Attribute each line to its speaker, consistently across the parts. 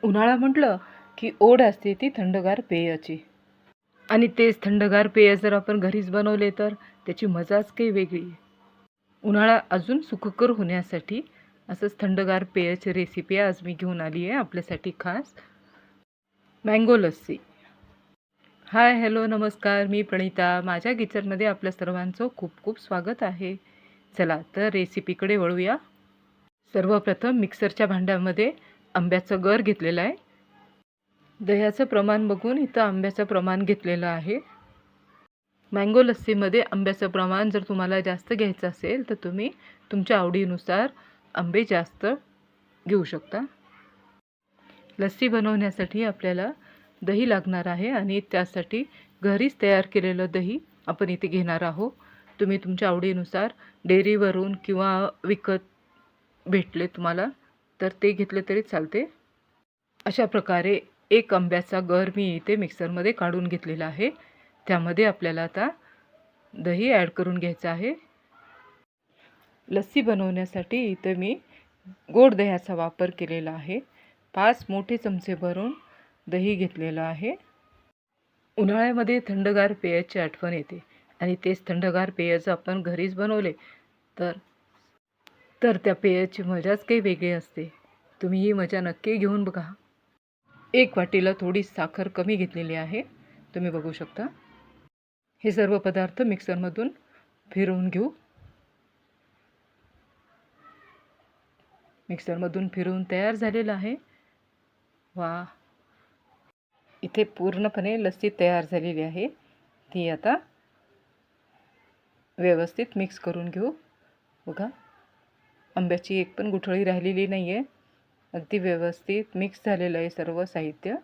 Speaker 1: उन्हाळा म्हटलं की ओढ असते ती थंडगार पेयाची. आणि तेच थंडगार पेय जर आपण घरीच बनवले तर त्याची मजाच काही वेगळी आहे. उन्हाळा अजून सुखकर होण्यासाठी असंच थंडगार पेयाची रेसिपी आज मी घेऊन आली आहे आपल्यासाठी खास. मँगो लस्सी. हाय, हॅलो, नमस्कार. मी प्रणिता. माझ्या किचनमध्ये आपल्या सर्वांचं खूप खूप स्वागत आहे. चला तर रेसिपीकडे वळूया. सर्वप्रथम मिक्सरच्या भांड्यामध्ये आंब्याचं गर घेतलेलं आहे. दह्याचं प्रमाण बघून इथं आंब्याचं प्रमाण घेतलेलं आहे. मँगो लस्सीमध्ये आंब्याचं प्रमाण जर तुम्हाला जास्त घ्यायचं असेल तर तुम्ही तुमच्या आवडीनुसार आंबे जास्त घेऊ शकता. लस्सी बनवण्यासाठी आपल्याला दही लागणार आहे आणि त्यासाठी घरीच तयार केलेलं दही आपण इथे घेणार आहोत. तुम्ही तुमच्या आवडीनुसार डेअरीवरून किंवा विकत भेटले तुम्हाला तर ते घेतले तरी चालते. अशा प्रकारे एक आंब्याचा गर मी इथे मिक्सरमध्ये काढून घेतलेला आहे. त्यामध्ये आपल्याला आता दही ॲड करून घ्यायचं आहे. लस्सी बनवण्यासाठी इथं मी गोड दह्याचा वापर केलेला आहे. 5 मोठे चमचे भरून दही घेतलेलं आहे. उन्हाळ्यामध्ये थंडगार पेयाची आठवण येते आणि तेच थंडगार पेय जर आपण घरीच बनवले तर त्या पेयाची मजाच काही वेगळी असते. तुम्ही ही मजा नक्की घेऊन बघा. 1 वाटीला थोडी साखर कमी घेतलेली आहे, तुम्ही बघू शकता. हे सर्व पदार्थ मिक्सरमधून फिरवून घेऊ. मिक्सरमधून फिरवून तयार झालेलं आहे. वा, इथे पूर्णपणे लस्सी तयार झालेली आहे. ती आता व्यवस्थित मिक्स करून घेऊ. बघा, आंब्याची एक पण गुठळी राहिलेली नाही आहे. अगदी व्यवस्थित मिक्स झालेलं आहे सर्व साहित्य.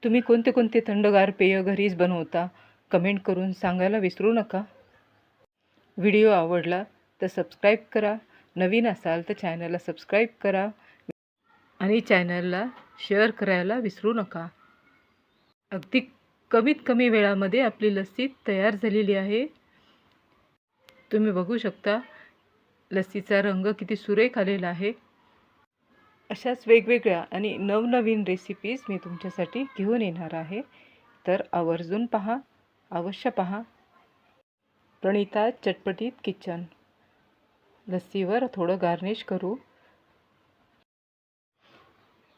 Speaker 1: तुम्ही कोणते कोणते थंडगार पेय घरीच बनवता कमेंट करून सांगायला विसरू नका. व्हिडिओ आवडला तर सबस्क्राईब करा. नवीन असाल तर चॅनलला सबस्क्राईब करा आणि चॅनलला शेअर करायला विसरू नका. अगदी कमीत कमी वेळामध्ये आपली लस्सी तयार झालेली आहे. तुम्ही बघू शकता लस्सीचा रंग किती सुरेख आलेला आहे. अशाच वेगवेगळ्या आणि नवनवीन रेसिपीज मी तुमच्यासाठी घेऊन येणार आहे. तर आवर्जून पहा, अवश्य पहा. प्रणिता चटपटीत किचन. लस्सीवर थोडं गार्निश करू.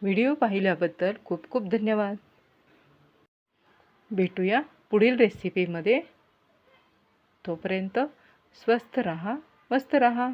Speaker 1: व्हिडिओ पाहिल्याबद्दल खूप खूप धन्यवाद. भेटूया पुढील रेसिपीमध्ये. तोपर्यंत स्वस्थ रहा, मस्त रहा.